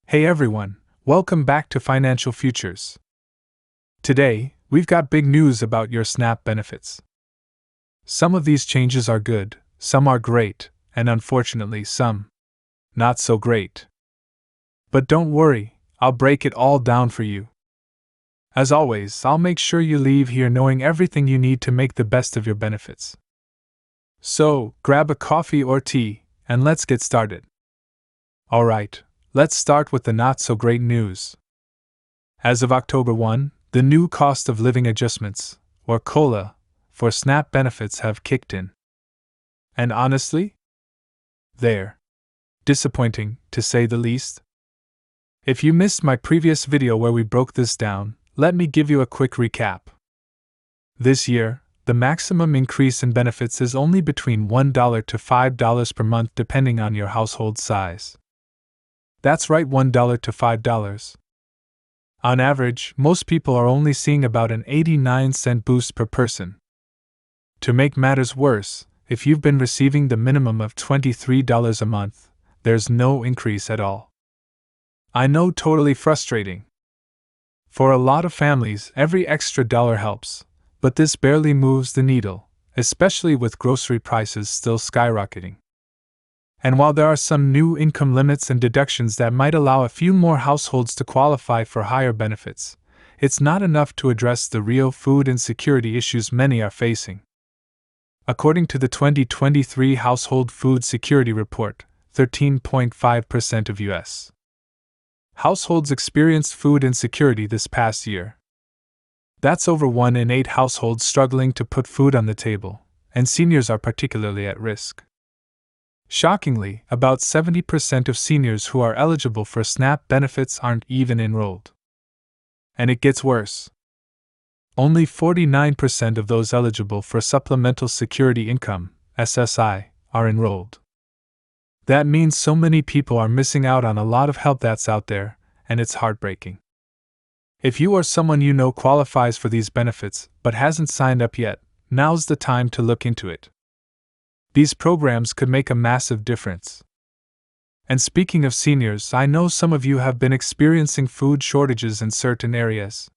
Hey everyone, welcome back to Financial Futures. Today, we've got big news about your SNAP benefits. Some of these changes are good, some are great, and unfortunately some not so great. But don't worry, I'll break it all down for you. As always, I'll make sure you leave here knowing everything you need to make the best of your benefits. So, grab a coffee or tea, and let's get started. Alright. Let's start with the not-so-great news. As of October 1, the new cost of living adjustments, or COLA, for SNAP benefits have kicked in. And honestly, they're disappointing, to say the least. If you missed my previous video where we broke this down, let me give you a quick recap. This year, the maximum increase in benefits is only between $1 to $5 per month depending on your household size. That's right, $1 to $5. On average, most people are only seeing about an 89-cent boost per person. To make matters worse, if you've been receiving the minimum of $23 a month, there's no increase at all. I know, totally frustrating. For a lot of families, every extra dollar helps, but this barely moves the needle, especially with grocery prices still skyrocketing. And while there are some new income limits and deductions that might allow a few more households to qualify for higher benefits, it's not enough to address the real food insecurity issues many are facing. According to the 2023 Household Food Security Report, 13.5% of U.S. households experienced food insecurity this past year. That's over 1 in 8 households struggling to put food on the table, and seniors are particularly at risk. Shockingly, about 70% of seniors who are eligible for SNAP benefits aren't even enrolled. And it gets worse. Only 49% of those eligible for Supplemental Security Income, SSI, are enrolled. That means so many people are missing out on a lot of help that's out there, and it's heartbreaking. If you or someone you know qualifies for these benefits but hasn't signed up yet, now's the time to look into it. These programs could make a massive difference. And speaking of seniors, I know some of you have been experiencing food shortages in certain areas.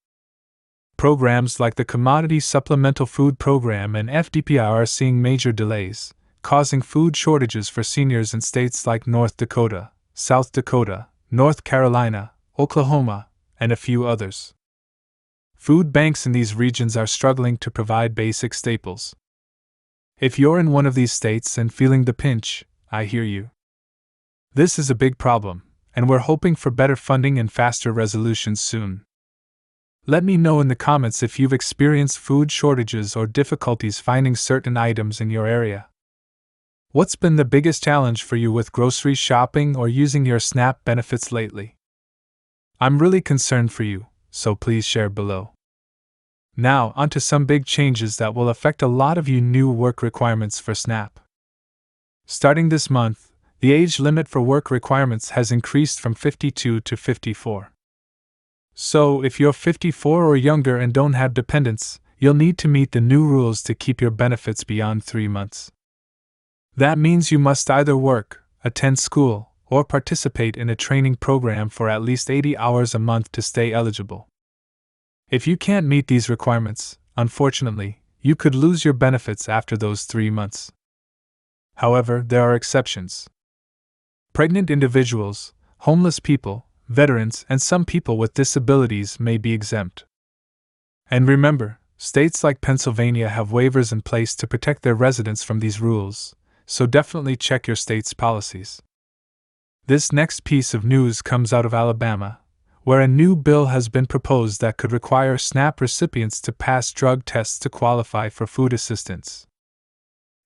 Programs like the Commodity Supplemental Food Program and FDPI are seeing major delays, causing food shortages for seniors in states like North Dakota, South Dakota, North Carolina, Oklahoma, and a few others. Food banks in these regions are struggling to provide basic staples. If you're in one of these states and feeling the pinch, I hear you. This is a big problem, and we're hoping for better funding and faster resolutions soon. Let me know in the comments if you've experienced food shortages or difficulties finding certain items in your area. What's been the biggest challenge for you with grocery shopping or using your SNAP benefits lately? I'm really concerned for you, so please share below. Now, onto some big changes that will affect a lot of you. New work requirements for SNAP. Starting this month, the age limit for work requirements has increased from 52 to 54. So, if you're 54 or younger and don't have dependents, you'll need to meet the new rules to keep your benefits beyond 3 months. That means you must either work, attend school, or participate in a training program for at least 80 hours a month to stay eligible. If you can't meet these requirements, unfortunately, you could lose your benefits after those 3 months. However, there are exceptions. Pregnant individuals, homeless people, veterans, and some people with disabilities may be exempt. And remember, states like Pennsylvania have waivers in place to protect their residents from these rules, so definitely check your state's policies. This next piece of news comes out of Alabama, where a new bill has been proposed that could require SNAP recipients to pass drug tests to qualify for food assistance.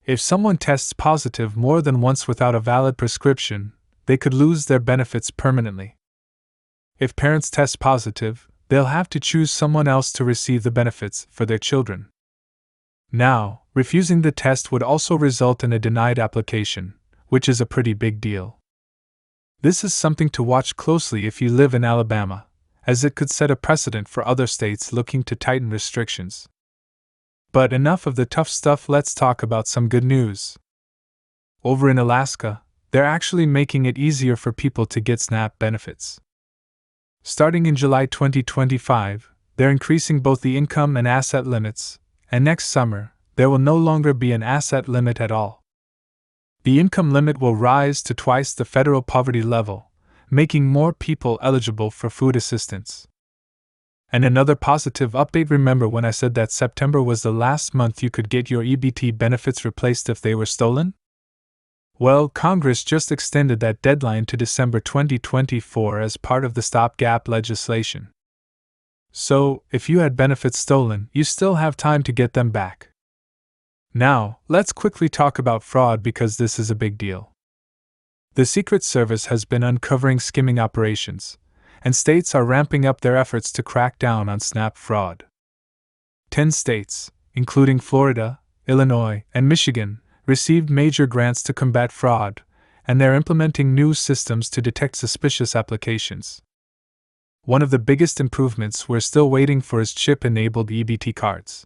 If someone tests positive more than once without a valid prescription, they could lose their benefits permanently. If parents test positive, they'll have to choose someone else to receive the benefits for their children. Now, refusing the test would also result in a denied application, which is a pretty big deal. This is something to watch closely if you live in Alabama, as it could set a precedent for other states looking to tighten restrictions. But enough of the tough stuff, let's talk about some good news. Over in Alaska, they're actually making it easier for people to get SNAP benefits. Starting in July 2025, they're increasing both the income and asset limits, and next summer, there will no longer be an asset limit at all. The income limit will rise to twice the federal poverty level, making more people eligible for food assistance. And another positive update: remember when I said that September was the last month you could get your EBT benefits replaced if they were stolen? Well, Congress just extended that deadline to December 2024 as part of the stopgap legislation. So, if you had benefits stolen, you still have time to get them back. Now, let's quickly talk about fraud because this is a big deal. The Secret Service has been uncovering skimming operations, and states are ramping up their efforts to crack down on SNAP fraud. 10 states, including Florida, Illinois, and Michigan, received major grants to combat fraud, and they're implementing new systems to detect suspicious applications. One of the biggest improvements we're still waiting for is chip-enabled EBT cards.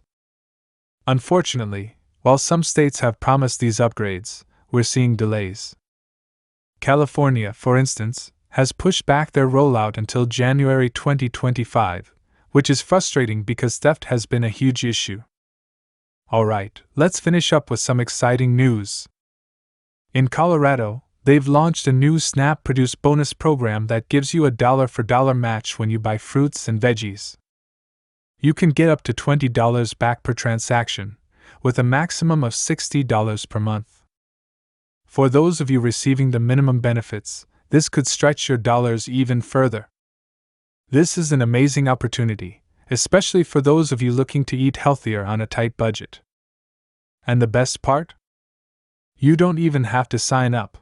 Unfortunately, while some states have promised these upgrades, we're seeing delays. California, for instance, has pushed back their rollout until January 2025, which is frustrating because theft has been a huge issue. Alright, let's finish up with some exciting news. In Colorado, they've launched a new SNAP Produce bonus program that gives you a dollar-for-dollar match when you buy fruits and veggies. You can get up to $20 back per transaction, with a maximum of $60 per month. For those of you receiving the minimum benefits, this could stretch your dollars even further. This is an amazing opportunity, especially for those of you looking to eat healthier on a tight budget. And the best part? You don't even have to sign up.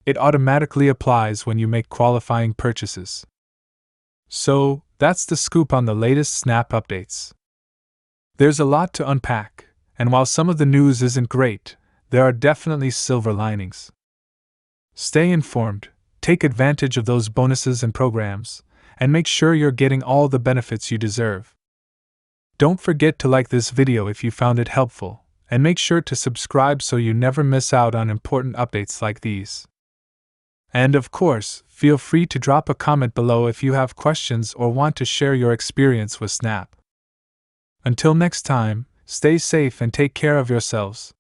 It automatically applies when you make qualifying purchases. So, that's the scoop on the latest SNAP updates. There's a lot to unpack, and while some of the news isn't great, there are definitely silver linings. Stay informed, take advantage of those bonuses and programs, and make sure you're getting all the benefits you deserve. Don't forget to like this video if you found it helpful, and make sure to subscribe so you never miss out on important updates like these. And of course, feel free to drop a comment below if you have questions or want to share your experience with SNAP. Until next time, stay safe and take care of yourselves.